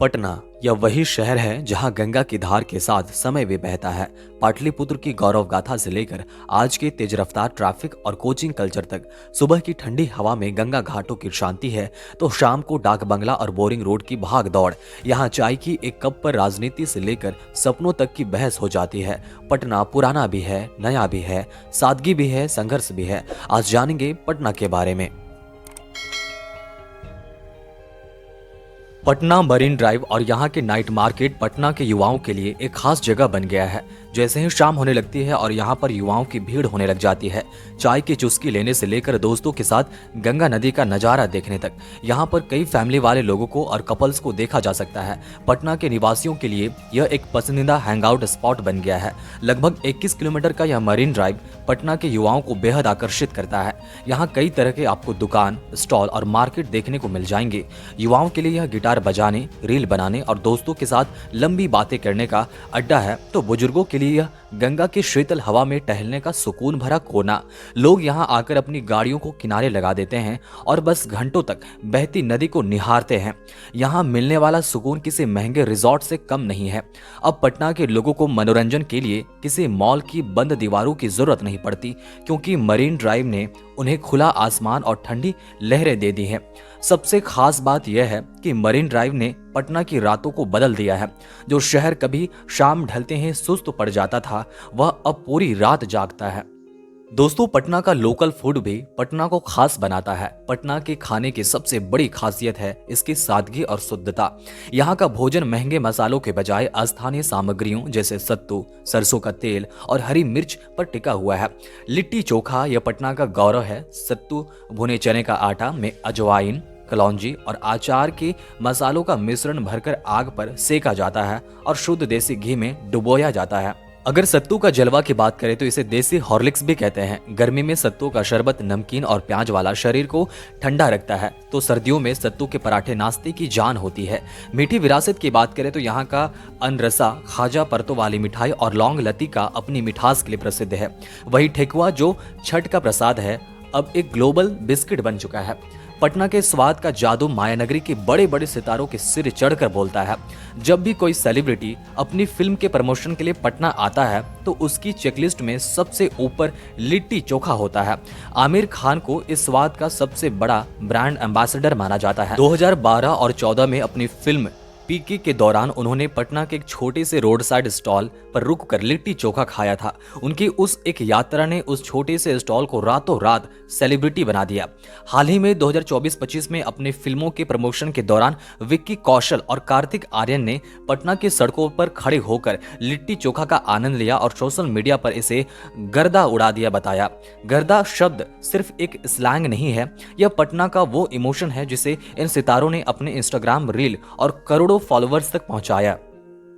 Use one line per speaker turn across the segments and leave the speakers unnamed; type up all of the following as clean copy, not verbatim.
पटना यह वही शहर है जहां गंगा की धार के साथ समय भी बहता है। पाटलिपुत्र की गौरव गाथा से लेकर आज के तेज रफ्तार ट्रैफिक और कोचिंग कल्चर तक, सुबह की ठंडी हवा में गंगा घाटों की शांति है तो शाम को डाक बंगला और बोरिंग रोड की भाग दौड़। यहाँ चाय की एक कप पर राजनीति से लेकर सपनों तक की बहस हो जाती है। पटना पुराना भी है, नया भी है, सादगी भी है, संघर्ष भी है। आज जानेंगे पटना के बारे में। पटना मरीन ड्राइव और यहाँ के नाइट मार्केट पटना के युवाओं के लिए एक खास जगह बन गया है। जैसे ही शाम होने लगती है और यहाँ पर युवाओं की भीड़ होने लग जाती है, चाय की चुस्की लेने से लेकर दोस्तों के साथ गंगा नदी का नजारा देखने तक, यहाँ पर कई फैमिली वाले लोगों को और कपल्स को देखा जा सकता है। पटना के निवासियों के लिए यह एक पसंदीदा हैंगआउट स्पॉट बन गया है। लगभग 21 किलोमीटर का यह मरीन ड्राइव पटना के युवाओं को बेहद आकर्षित करता है। यहाँ कई तरह के आपको दुकान, स्टॉल और मार्केट देखने को मिल जाएंगे। युवाओं के लिए यह गिटार बजाने, रील बनाने और दोस्तों के साथ लंबी बातें करने का अड्डा है, तो बुजुर्गों के लिए यह गंगा की शीतल हवा में टहलने का सुकून भरा कोना। लोग यहाँ आकर अपनी गाड़ियों को किनारे लगा देते हैं और बस घंटों तक बहती नदी को निहारते हैं। यहाँ मिलने वाला सुकून किसी महंगे रिजॉर्ट से कम नहीं है। अब पटना के लोगों को मनोरंजन के लिए किसी मॉल की बंद दीवारों की जरूरत नहीं पड़ती, क्योंकि मरीन ड्राइव ने उन्हें खुला आसमान और ठंडी लहरें दे दी हैं। सबसे खास बात यह है कि मरीन ड्राइव ने पटना की रातों को बदल दिया है। जो शहर कभी शाम ढलते ही सुस्त पड़ जाता था, वह अब पूरी रात जागता है। दोस्तों, पटना का लोकल फूड भी पटना को खास बनाता है। पटना के खाने की सबसे बड़ी खासियत है इसकी सादगी और शुद्धता। यहाँ का भोजन महंगे मसालों के बजाय स्थानीय सामग्रियों जैसे सत्तू, सरसों का तेल और हरी मिर्च पर टिका हुआ है। लिट्टी चोखा यह पटना का गौरव है। सत्तू, भुने चने का आटा में अजवाइन, कलौंजी और अचार के मसालों का मिश्रण भरकर आग पर सेका जाता है और शुद्ध देसी घी में डुबोया जाता है। अगर सत्तू का जलवा की बात करें तो इसे देसी हॉर्लिक्स भी कहते हैं। गर्मी में सत्तू का शरबत नमकीन और प्याज वाला शरीर को ठंडा रखता है, तो सर्दियों में सत्तू के पराठे नाश्ते की जान होती है। मीठी विरासत की बात करें तो यहाँ का अनरसा, खाजा परतों वाली मिठाई और लौंग लतिका अपनी मिठास के लिए प्रसिद्ध है। वही ठेकुआ जो छठ का प्रसाद है, अब एक ग्लोबल बिस्किट बन चुका है। पटना के स्वाद का जादू मायानगरी के बड़े बड़े सितारों के सिर चढ़कर बोलता है। जब भी कोई सेलिब्रिटी अपनी फिल्म के प्रमोशन के लिए पटना आता है तो उसकी चेकलिस्ट में सबसे ऊपर लिट्टी चोखा होता है। आमिर खान को इस स्वाद का सबसे बड़ा ब्रांड एम्बेसडर माना जाता है। 2012 और 14 में अपनी फिल्म पीके के दौरान उन्होंने पटना के एक छोटे से रोड साइड स्टॉल पर रुककर लिट्टी चोखा खाया था। उनकी उस एक यात्रा ने उस छोटे से स्टॉल को रातों रात सेलिब्रिटी बना दिया। हाल ही में 2024-25 में अपने फिल्मों के प्रमोशन के दौरान विक्की कौशल और कार्तिक आर्यन ने पटना की सड़कों पर खड़े होकर लिट्टी चोखा का आनंद लिया और सोशल मीडिया पर इसे गर्दा उड़ा दिया बताया। गर्दा शब्द सिर्फ एक स्लैंग नहीं है, यह पटना का वो इमोशन है जिसे इन सितारों ने अपने इंस्टाग्राम रील और करोड़ों फॉलोअर्स तक पहुंचाया।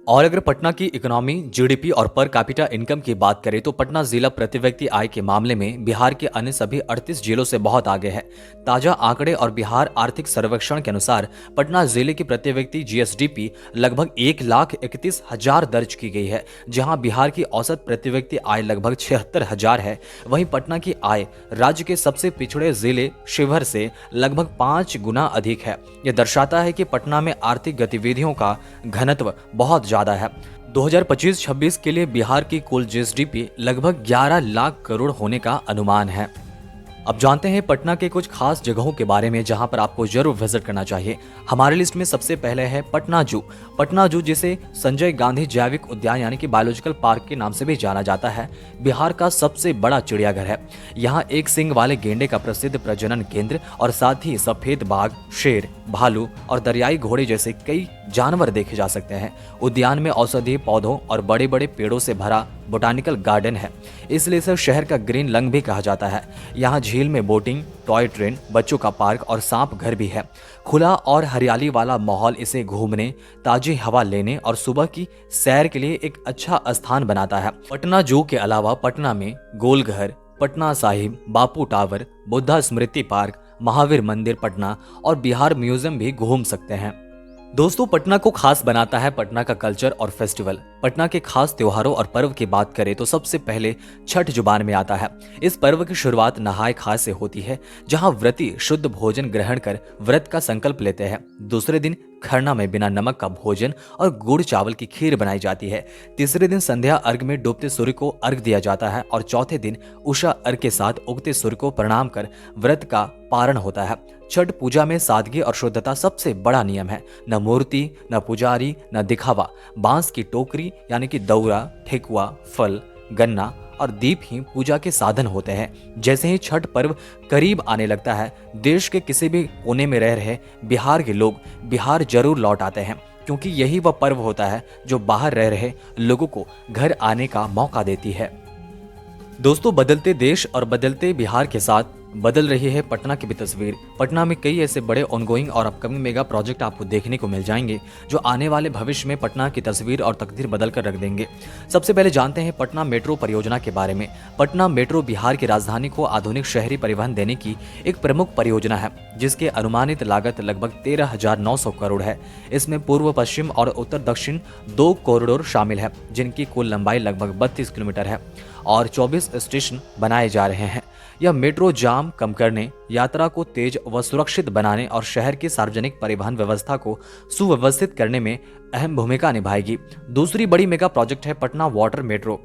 और अगर पटना की इकोनॉमी, जीडीपी और पर कैपिटा इनकम की बात करें तो पटना जिला प्रति व्यक्ति आय के मामले में बिहार के अन्य सभी 38 जिलों से बहुत आगे है। ताजा आंकड़े और बिहार आर्थिक सर्वेक्षण के अनुसार पटना जिले की प्रति व्यक्ति जीएसडीपी लगभग 1,31,000 दर्ज की गई है, जहां बिहार की औसत प्रति व्यक्ति आय लगभग 76,000 है। वहीं पटना की आय राज्य के सबसे पिछड़े जिले शिवहर से लगभग 5 गुना अधिक है। यह दर्शाता है कि पटना में आर्थिक गतिविधियों का घनत्व बहुत ज्यादा है। 2025-26 के लिए बिहार की कुल जीएसडीपी लगभग 11 लाख करोड़ होने का अनुमान है। अब जानते हैं पटना के कुछ खास जगहों के बारे में जहां पर आपको जरूर विजिट करना चाहिए। हमारी लिस्ट में सबसे पहले है पटना जू। पटना जू, जिसे संजय गांधी जैविक उद्यान यानी कि बायोलॉजिकल पार्क के नाम से भी जाना जाता है, बिहार का सबसे बड़ा चिड़ियाघर है। यहाँ एक सींग वाले गेंडे का प्रसिद्ध प्रजनन केंद्र और साथ ही सफेद बाघ, शेर, भालू और दरियाई घोड़े जैसे कई जानवर देखे जा सकते हैं। उद्यान में औषधीय पौधों और बड़े बड़े पेड़ों से भरा बोटानिकल गार्डन है, इसलिए इसे शहर का ग्रीन लंग भी कहा जाता है। यहाँ झील में बोटिंग, टॉय ट्रेन, बच्चों का पार्क और सांप घर भी है। खुला और हरियाली वाला माहौल इसे घूमने, ताजी हवा लेने और सुबह की सैर के लिए एक अच्छा स्थान बनाता है। पटना जू के अलावा पटना में गोलघर, पटना साहिब, बापू टावर, बुद्धा स्मृति पार्क, महावीर मंदिर पटना और बिहार म्यूजियम भी घूम सकते हैं। दोस्तों, पटना को खास बनाता है पटना का कल्चर और फेस्टिवल। पटना के खास त्योहारों और पर्व की बात करें तो सबसे पहले छठ जुबान में आता है। इस पर्व की शुरुआत नहाय खाय से होती है, जहां व्रती शुद्ध भोजन ग्रहण कर व्रत का संकल्प लेते हैं। दूसरे दिन खरना में बिना नमक का भोजन और गुड़ चावल की खीर बनाई जाती है। तीसरे दिन संध्या अर्घ में डूबते सूर्य को अर्घ दिया जाता है और चौथे दिन उषा अर्घ के साथ उगते सूर्य को प्रणाम कर व्रत का पारण होता है। छठ पूजा में सादगी और शुद्धता सबसे बड़ा नियम है। न मूर्ति, न पुजारी, न दिखावा। बांस की टोकरी यानी कि दौरा, ठेकुआ, फल, गन्ना और दीप ही पूजा के साधन होते हैं। जैसे ही छठ पर्व करीब आने लगता है, देश के किसी भी कोने में रह रहे बिहार के लोग बिहार जरूर लौट आते हैं, क्योंकि यही वह पर्व होता है जो बाहर रह रहे लोगों को घर आने का मौका देती है। दोस्तों, बदलते देश और बदलते बिहार के साथ बदल रही है पटना की भी तस्वीर। पटना में कई ऐसे बड़े ऑनगोइंग और अपकमिंग मेगा प्रोजेक्ट आपको देखने को मिल जाएंगे जो आने वाले भविष्य में पटना की तस्वीर और तकदीर बदल कर रख देंगे। सबसे पहले जानते हैं पटना मेट्रो परियोजना के बारे में। पटना मेट्रो बिहार की राजधानी को आधुनिक शहरी परिवहन देने की एक प्रमुख परियोजना है, जिसके अनुमानित लागत लगभग 13,900 करोड़ है। इसमें पूर्व पश्चिम और उत्तर दक्षिण 2 कॉरिडोर शामिल है, जिनकी कुल लंबाई लगभग 32 किलोमीटर है और 24 स्टेशन बनाए जा रहे हैं। यह मेट्रो जाम कम करने, यात्रा को तेज व सुरक्षित बनाने और शहर की सार्वजनिक परिवहन व्यवस्था को सुव्यवस्थित करने में अहम भूमिका निभाएगी। दूसरी बड़ी मेगा प्रोजेक्ट है Patna water metro.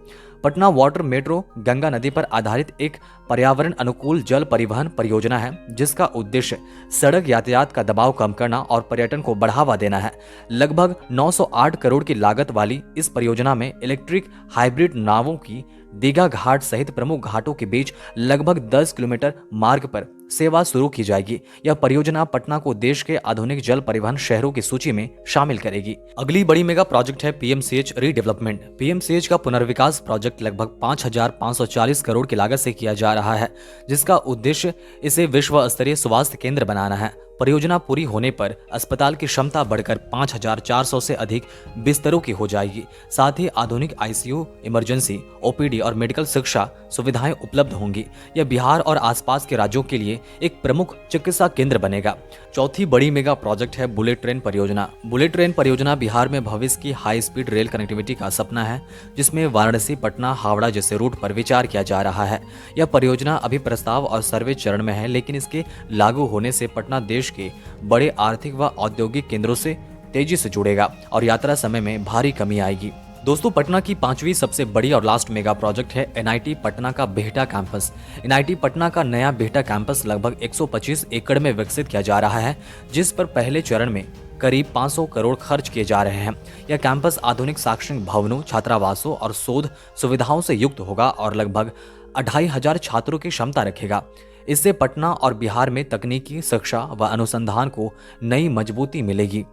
Patna water metro Ganga नदी पर आधारित एक पर्यावरण अनुकूल जल परिवहन परियोजना है, जिसका उद्देश्य सड़क यातायात का दबाव कम करना और पर्यटन को बढ़ावा देना है। लगभग 908 करोड़ की लागत वाली इस परियोजना में इलेक्ट्रिक हाइब्रिड नावों की दीघा घाट सहित प्रमुख घाटों के बीच लगभग 10 किलोमीटर मार्ग पर सेवा शुरू की जाएगी। यह परियोजना पटना को देश के आधुनिक जल परिवहन शहरों की सूची में शामिल करेगी। अगली बड़ी मेगा प्रोजेक्ट है पीएमसीएच रीडेवलपमेंट। पीएमसीएच का पुनर्विकास प्रोजेक्ट लगभग 5,540 करोड़ की लागत से किया जा रहा है, जिसका उद्देश्य इसे विश्व स्तरीय स्वास्थ्य केंद्र बनाना है। परियोजना पूरी होने पर अस्पताल की क्षमता बढ़कर 5,400 से अधिक बिस्तरों की हो जाएगी। साथ ही आधुनिक आईसीयू, इमरजेंसी, ओपीडी और मेडिकल शिक्षा सुविधाएं उपलब्ध होंगी। यह बिहार और आसपास के राज्यों के लिए एक प्रमुख चिकित्सा केंद्र बनेगा। चौथी बड़ी मेगा प्रोजेक्ट है बुलेट ट्रेन परियोजना। बुलेट ट्रेन परियोजना बिहार में भविष्य की हाई स्पीड रेल कनेक्टिविटी का सपना है, जिसमें वाराणसी, पटना, हावड़ा जैसे रूट पर विचार किया जा रहा है। यह परियोजना अभी प्रस्ताव और सर्वे चरण में है, लेकिन इसके लागू होने से पटना देश के बड़े आर्थिक व औद्योगिक केंद्रों से तेजी से जुड़ेगा और यात्रा समय में भारी कमी आएगी। दोस्तों, पटना की 5वीं सबसे बड़ी और लास्ट मेगा प्रोजेक्ट है एनआईटी पटना का बिहटा कैंपस। एनआईटी पटना का नया बिहटा कैंपस लगभग 125 एकड़ में विकसित किया जा रहा है, जिस पर पहले चरण में करीब 500 करोड़ खर्च किए जा रहे हैं। यह कैंपस आधुनिक शैक्षणिक भवनों, छात्रावासों और शोध सुविधाओं से युक्त होगा और लगभग 2,500 छात्रों की क्षमता रखेगा। इससे पटना और बिहार में तकनीकी शिक्षा व अनुसंधान को नई मजबूती मिलेगी।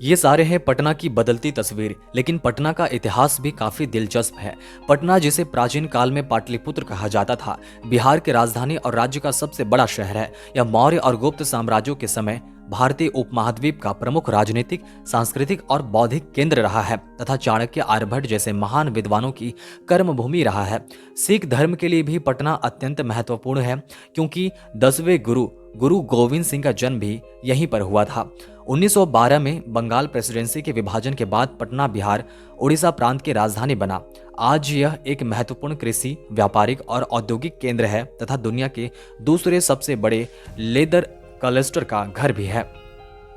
ये सारे हैं पटना की बदलती तस्वीर, लेकिन पटना का इतिहास भी काफी दिलचस्प है। पटना, जिसे प्राचीन काल में पाटलिपुत्र कहा जाता था, बिहार की राजधानी और राज्य का सबसे बड़ा शहर है। यह मौर्य और गुप्त साम्राज्यों के समय भारतीय उपमहाद्वीप का प्रमुख राजनीतिक, सांस्कृतिक और बौद्धिक केंद्र रहा है तथा चाणक्य, आर्यभट्ट जैसे महान विद्वानों की कर्मभूमि रहा है। सिख धर्म के लिए भी पटना अत्यंत महत्वपूर्ण है, क्योंकि 10वें गुरु गोविंद सिंह का जन्म भी यहीं पर हुआ था। 1912 में बंगाल प्रेसिडेंसी के विभाजन के बाद पटना बिहार उड़ीसा प्रांत की राजधानी बना। आज यह एक महत्वपूर्ण कृषि, व्यापारिक और औद्योगिक केंद्र है तथा दुनिया के दूसरे सबसे बड़े लेदर क्लस्टर का घर भी है।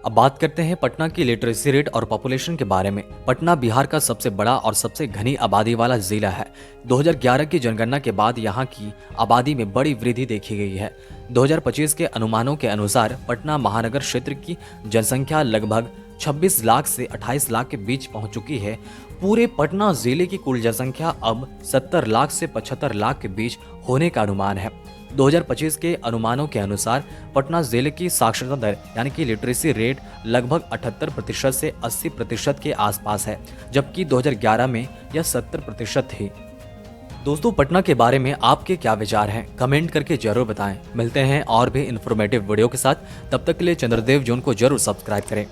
अब बात करते हैं पटना की लिटरेसी रेट और पॉपुलेशन के बारे में। पटना बिहार का सबसे बड़ा और सबसे घनी आबादी वाला जिला है। 2011 की जनगणना के बाद यहाँ की आबादी में बड़ी वृद्धि देखी गई है। 2025 के अनुमानों के अनुसार पटना महानगर क्षेत्र की जनसंख्या लगभग 26 लाख से 28 लाख के बीच पहुंच चुकी है। पूरे पटना जिले की कुल जनसंख्या अब 70 लाख से 75 लाख के बीच होने का अनुमान है। 2025 के अनुमानों के अनुसार पटना जिले की साक्षरता दर यानी कि लिटरेसी रेट लगभग 78% से 80% के आसपास है, जबकि 2011 में यह 70% थी। दोस्तों, पटना के बारे में आपके क्या विचार हैं? कमेंट करके जरूर बताएं। मिलते हैं और भी इन्फॉर्मेटिव वीडियो के साथ। तब तक के लिए चंद्रदेव जोन को जरूर सब्सक्राइब करें।